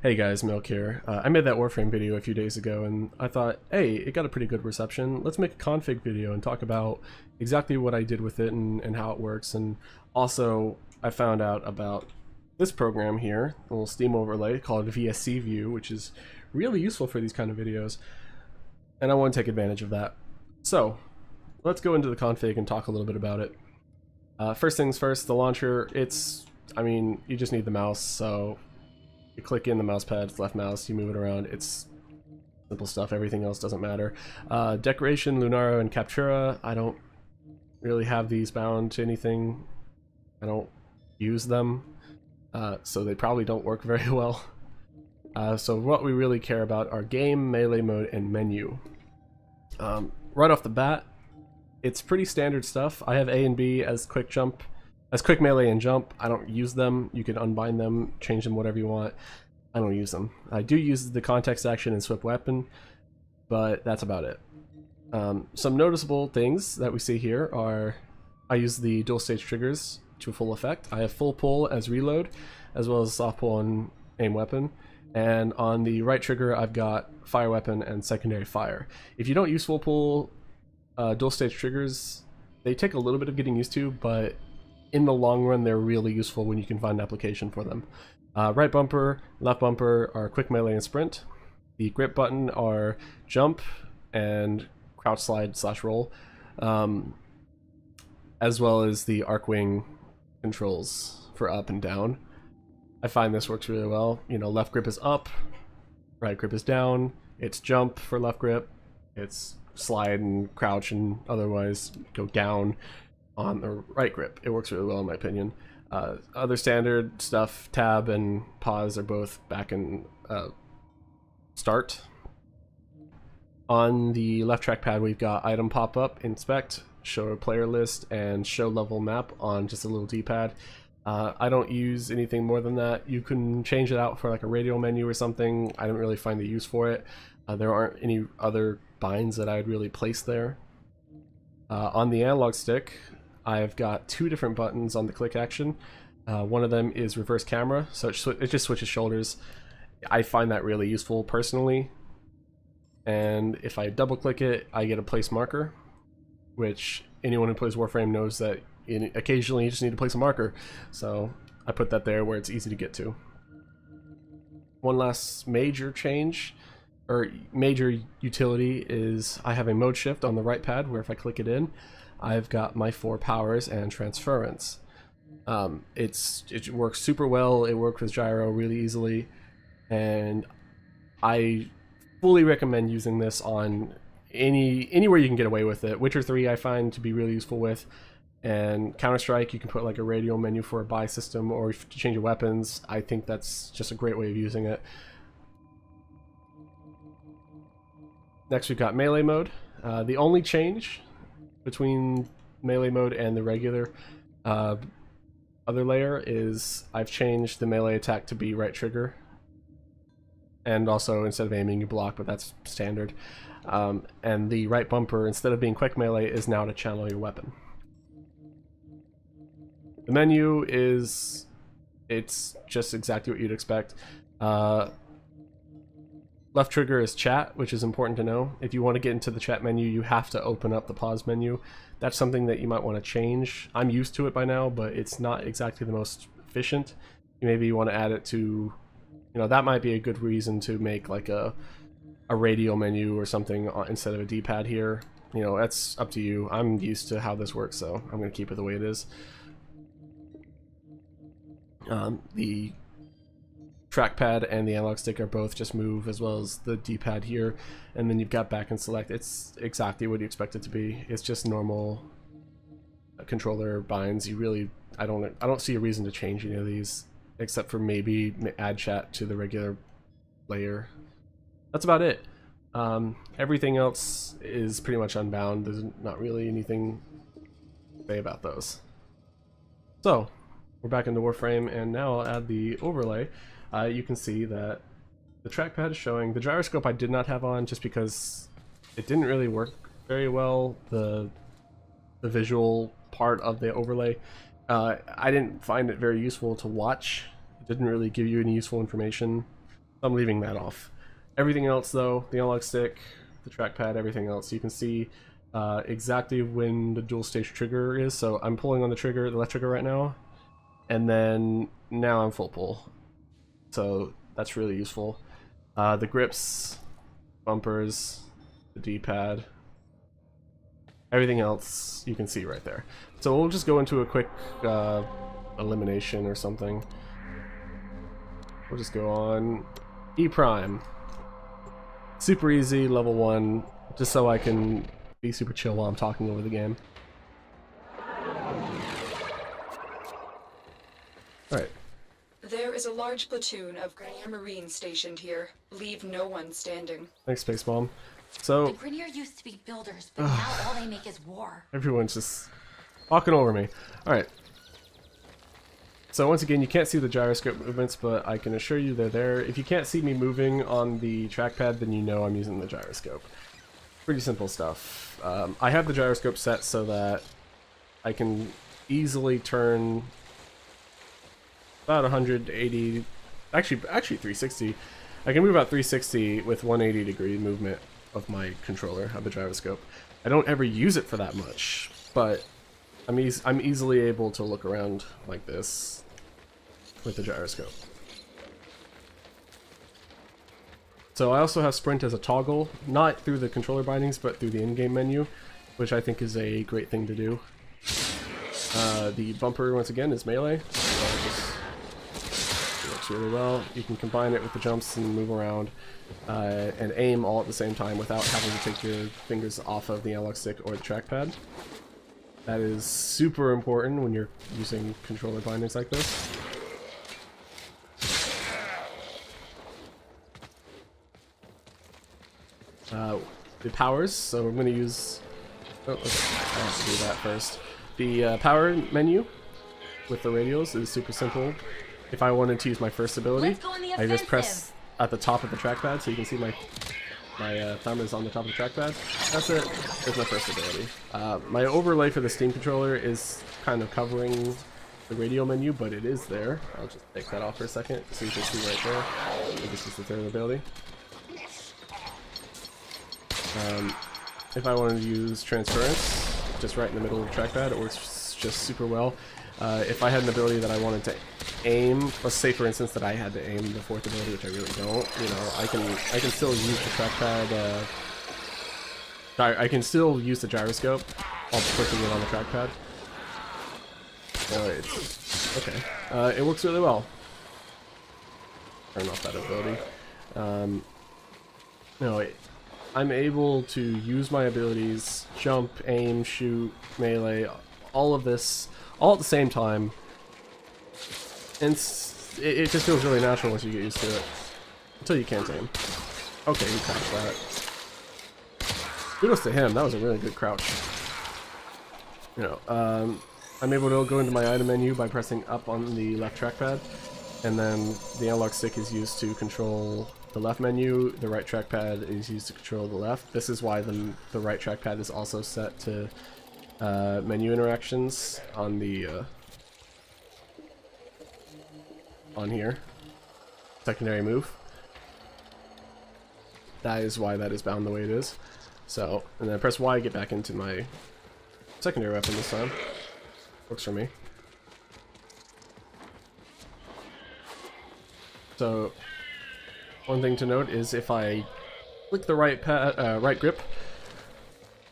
Hey guys, Milk here. I made that Warframe video a few days ago and I thought, hey, it got a pretty good reception. Let's make a config video and talk about exactly what I did with it and how it works. And also, I found out about this program here, a little Steam overlay called VSC View, which is really useful for these kind of videos. And I want to take advantage of that. So, let's go into the config and talk a little bit about it. First things first, the launcher, you just need the mouse, so you click in the mouse pad, left mouse, you move it around. It's simple stuff. Everything else doesn't matter. Decoration, Lunara, and Captura. I don't really have these bound to anything. I don't use them, so they probably don't work very well. So what we really care about are game, melee mode, and menu. Right off the bat, it's pretty standard stuff. I have A and B as quick melee and jump. I don't use them. You can unbind them, change them whatever you want. I don't use them. I do use the context action and swip weapon, but that's about it. Some noticeable things that we see here are I use the dual stage triggers to full effect. I have full pull as reload, as well as soft pull and aim weapon. And on the right trigger, I've got fire weapon and secondary fire. If you don't use full pull dual stage triggers, they take a little bit of getting used to, but in the long run, they're really useful when you can find an application for them. Right bumper, left bumper are quick melee and sprint. The grip button are jump and crouch slide / roll, as well as the arc wing controls for up and down. I find this works really well. You know, left grip is up, right grip is down. It's jump for left grip. It's slide and crouch and otherwise go down on the right grip. It works really well in my opinion. Other standard stuff, tab and pause are both back and start. On the left trackpad we've got item pop-up, inspect, show a player list, and show level map on just a little D-pad. I don't use anything more than that. You can change it out for like a radial menu or something. I don't really find the use for it. There aren't any other binds that I would really place there. On the analog stick, I've got two different buttons on the click action. One of them is reverse camera, so it just switches shoulders. I find that really useful personally. And if I double click it, I get a place marker, which anyone who plays Warframe knows that occasionally you just need to place a marker. So I put that there where it's easy to get to. One last major change, or major utility, is I have a mode shift on the right pad where if I click it in, I've got my 4 powers and transference. It works super well. It works with gyro really easily, and I fully recommend using this on anywhere you can get away with it. Witcher 3 I find to be really useful with, and Counter-Strike you can put like a radial menu for a buy system or to change your weapons. I think that's just a great way of using it. Next we've got melee mode. The only change between melee mode and the regular other layer is I've changed the melee attack to be right trigger, and also instead of aiming you block, but that's standard. And the right bumper, instead of being quick melee, is now to channel your weapon. The menu it's just exactly what you'd expect. Left trigger is chat, which is important to know. If you want to get into the chat menu, you have to open up the pause menu. That's something that you might want to change. I'm used to it by now, but it's not exactly the most efficient. Maybe you want to add it to, that might be a good reason to make like a radial menu or something instead of a D-pad here. That's up to you. I'm used to how this works, so I'm going to keep it the way it is. The trackpad and the analog stick are both just move, as well as the D-pad here, and then you've got back and select. It's exactly what you expect it to be. It's just normal controller binds. I don't see a reason to change any of these, except for maybe add chat to the regular layer. That's about it. Everything else is pretty much unbound. There's not really anything to say about those. So we're back into Warframe, and now I'll add the overlay. You can see that the trackpad is showing. The gyroscope I did not have on just because it didn't really work very well, the visual part of the overlay. I didn't find it very useful to watch. It didn't really give you any useful information. I'm leaving that off. Everything else though, the analog stick, the trackpad, everything else, you can see exactly when the dual stage trigger is. So I'm pulling on the trigger, the left trigger right now, and then now I'm full pull. So that's really useful. The grips, bumpers, the D-pad, everything else you can see right there. So we'll just go into a quick elimination or something. We'll just go on E prime. Super easy, level 1, just so I can be super chill while I'm talking over the game. Alright. There is a large platoon of Grenier Marines stationed here. Leave no one standing. Thanks, Space Bomb. So the Grenier used to be builders, but now all they make is war. Everyone's just walking over me. Alright. So once again, you can't see the gyroscope movements, but I can assure you they're there. If you can't see me moving on the trackpad, then you know I'm using the gyroscope. Pretty simple stuff. I have the gyroscope set so that I can easily turn about 180, actually 360. I can move about 360 with 180 degree movement of my controller, of the gyroscope. I don't ever use it for that much, but I'm easily able to look around like this with the gyroscope. So I also have sprint as a toggle, not through the controller bindings, but through the in-game menu, which I think is a great thing to do. The bumper, once again, is melee, so it works really well. You can combine it with the jumps and move around and aim all at the same time without having to take your fingers off of the analog stick or the trackpad. That is super important when you're using controller bindings like this. The powers, so I'm going to use... Oh, okay. I have to do that first. The power menu with the radials is super simple. If I wanted to use my first ability, I just press at the top of the trackpad, so you can see my thumb is on the top of the trackpad. That's it. There's my first ability. My overlay for the Steam controller is kind of covering the radio menu, but it is there. I'll just take that off for a second so you can see right there. This is the third ability. If I wanted to use transference, just right in the middle of the trackpad, it works just super well. If I had an ability that I wanted to aim, let's say for instance that I had to aim the fourth ability, which I really don't, you know, I can still use the trackpad, I can still use the gyroscope while clicking it on the trackpad. Okay. It works really well. Turn off that ability. No, I'm able to use my abilities, jump, aim, shoot, melee, all of this, all at the same time. And it just feels really natural once you get used to it. Until you can't aim. Okay, you crouched that. Kudos to him, that was a really good crouch. You know, I'm able to go into my item menu by pressing up on the left trackpad, and then the analog stick is used to control the left menu, the right trackpad is used to control the left. This is why the right trackpad is also set to menu interactions on the on here. Secondary move. That is why that is bound the way it is. So, and then I press Y to get back into my secondary weapon this time. Works for me. So, one thing to note is if I click the right grip,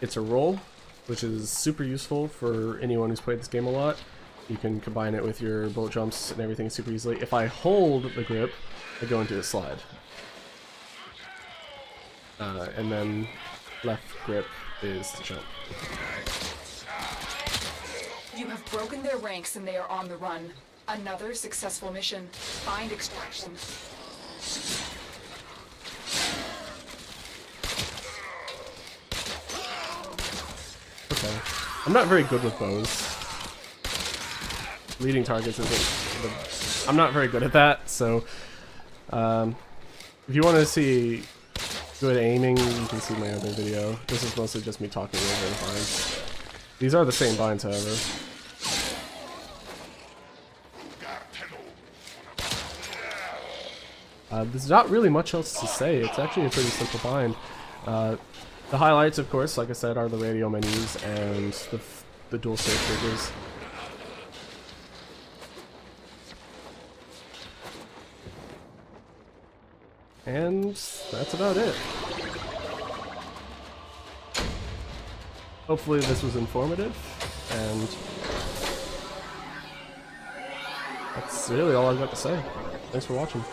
it's a roll, which is super useful for anyone who's played this game a lot. You can combine it with your bullet jumps and everything super easily. If I hold the grip, I go into a slide. And then left grip is the jump. You have broken their ranks and they are on the run. Another successful mission. Find extraction. Okay. I'm not very good with bows. Leading targets isn't... I'm not very good at that, so... if you want to see good aiming, you can see my other video. This is mostly just me talking over the binds. These are the same binds, however. There's not really much else to say. It's actually a pretty simple bind. The highlights, of course, like I said, are the radio menus and the dual save triggers. And that's about it. Hopefully this was informative, and that's really all I've got to say. Thanks for watching.